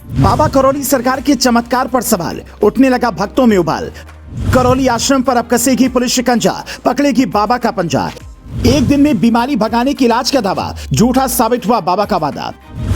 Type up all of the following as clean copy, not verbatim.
बाबा करौली सरकार के चमत्कार पर सवाल, उठने लगा भक्तों में उबाल। करौली आश्रम पर अब कसेगी पुलिस शिकंजा, पकड़ेगी बाबा का पंजा। एक दिन में बीमारी भगाने के इलाज का दावा, झूठा साबित हुआ बाबा का वादा।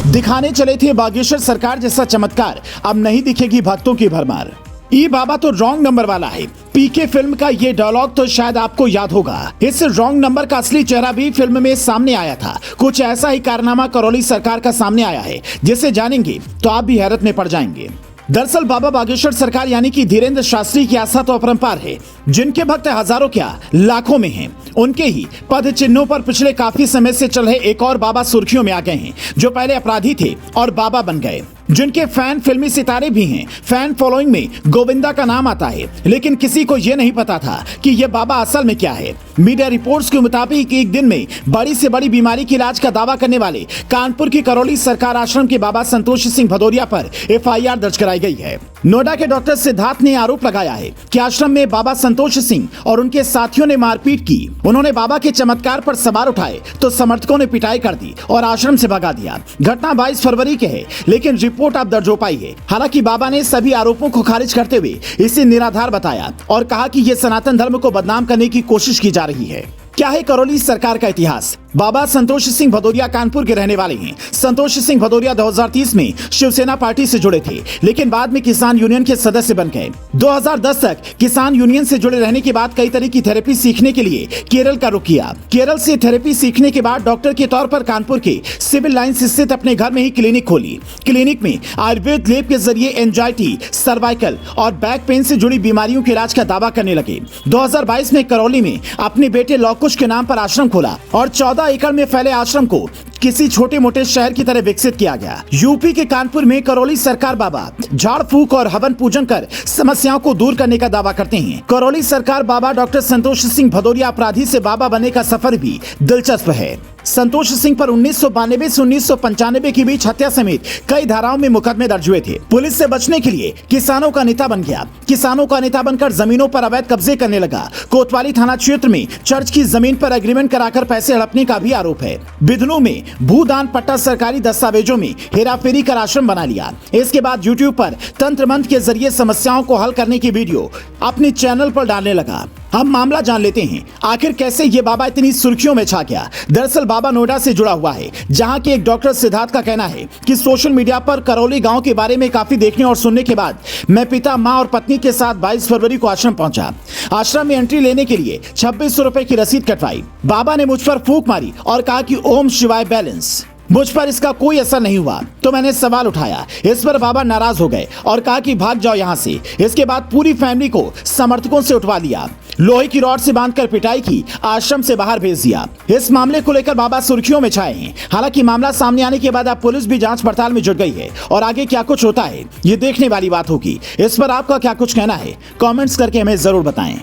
दिखाने चले थे बागेश्वर सरकार जैसा चमत्कार, अब नहीं दिखेगी भक्तों की भरमार। ये बाबा तो रॉन्ग नंबर वाला है। पीके फिल्म का ये डायलॉग तो शायद आपको याद होगा। इस रॉन्ग नंबर का असली चेहरा भी फिल्म में सामने आया था। कुछ ऐसा ही कारनामा करौली सरकार का सामने आया है, जिसे जानेंगे तो आप भी हैरत में पड़ जाएंगे। दरअसल बाबा बागेश्वर सरकार यानी कि धीरेन्द्र शास्त्री की आस्था तो अपरंपार है। जिनके भक्त हजारों क्या लाखों में हैं, उनके ही पद चिन्हों पर पिछले काफी समय से चल रहे एक और बाबा सुर्खियों में आ गए हैं, जो पहले अपराधी थे और बाबा बन गए। जिनके फैन फिल्मी सितारे भी हैं। फैन फॉलोइंग में गोविंदा का नाम आता है, लेकिन किसी को यह नहीं पता था कि यह बाबा असल में क्या है। मीडिया रिपोर्ट्स के मुताबिक एक दिन में बड़ी से बड़ी बीमारी के इलाज का दावा करने वाले कानपुर की करौली सरकार आश्रम के बाबा संतोष सिंह भदौरिया पर एफआईआर दर्ज कराई गई है। नोएडा के डॉक्टर सिद्धार्थ ने आरोप लगाया है कि आश्रम में बाबा संतोष सिंह और उनके साथियों ने मारपीट की। उन्होंने बाबा के चमत्कार पर सवाल उठाए तो समर्थकों ने पिटाई कर दी और आश्रम से भगा दिया। घटना 22 फरवरी के है, लेकिन रिपोर्ट अब दर्ज हो पाई है। हालांकि बाबा ने सभी आरोपों को खारिज करते हुए इसे निराधार बताया और कहा कि ये सनातन धर्म को बदनाम करने की कोशिश की जा रही है। क्या है करौली सरकार का इतिहास? बाबा संतोष सिंह भदौरिया कानपुर के रहने वाले हैं। संतोष सिंह भदौरिया 2030 में शिवसेना पार्टी से जुड़े थे, लेकिन बाद में किसान यूनियन के सदस्य बन गए। 2010 तक किसान यूनियन से जुड़े रहने के बाद कई तरह की थेरेपी सीखने के लिए केरल का रुख किया। केरल से थेरेपी सीखने के बाद डॉक्टर के तौर पर कानपुर के सिविल लाइंस स्थित अपने घर में ही क्लिनिक खोली। क्लिनिक में आयुर्वेद लेप के जरिए एंजाइटी, सर्वाइकल और बैक पेन से जुड़ी बीमारियों के इलाज का दावा करने लगे। 2022 में करौली में अपने बेटे लौकुश के नाम पर आश्रम खोला और 14 एकड़ में फैले आश्रम को किसी छोटे मोटे शहर की तरह विकसित किया गया। यूपी के कानपुर में करौली सरकार बाबा झाड़ फूक और हवन पूजन कर समस्याओं को दूर करने का दावा करते हैं। करौली सरकार बाबा डॉक्टर संतोष सिंह भदौरिया अपराधी से बाबा बनने का सफर भी दिलचस्प है। संतोष सिंह पर 1992 से 1995 के बीच हत्या समेत कई धाराओं में मुकदमे दर्ज हुए थे। पुलिस से बचने के लिए किसानों का नेता बन गया। किसानों का नेता बनकर जमीनों पर अवैध कब्जे करने लगा। कोतवाली थाना क्षेत्र में चर्च की जमीन पर एग्रीमेंट कराकर पैसे हड़पने का भी आरोप है। बिधनों में भूदान पट्टा सरकारी दस्तावेजों में हेराफेरी कर आश्रम बना लिया। इसके बाद यूट्यूब पर तंत्र मंत्र के जरिए समस्याओं को हल करने की वीडियो अपने चैनल पर डालने लगा। हम मामला जान लेते हैं, आखिर कैसे ये बाबा इतनी सुर्खियों में छा गया। दरअसल बाबा नोएडा से जुड़ा हुआ है, जहां के एक डॉक्टर सिद्धार्थ का कहना है कि सोशल मीडिया पर करौली गांव के बारे में काफी देखने और सुनने के बाद मैं पिता, मां और पत्नी के साथ 22 फरवरी को आश्रम पहुंचा। आश्रम में एंट्री लेने के लिए 2600 रुपए की रसीद कटवाई। बाबा ने मुझ पर फूंक मारी और कहा कि ओम शिवाय बैलेंस। मुझ पर इसका कोई असर नहीं हुआ तो मैंने सवाल उठाया। इस पर बाबा नाराज हो गए और कहा कि भाग जाओ यहाँ से। इसके बाद पूरी फैमिली को समर्थकों से उठवा लिया, लोहे की रॉड से बांधकर पिटाई की, आश्रम से बाहर भेज दिया। इस मामले को लेकर बाबा सुर्खियों में छाए हैं। हालांकि मामला सामने आने के बाद अब पुलिस भी जांच पड़ताल में जुट गई है और आगे क्या कुछ होता है ये देखने वाली बात होगी। इस पर आपका क्या कुछ कहना है, कमेंट्स करके हमें जरूर बताएं।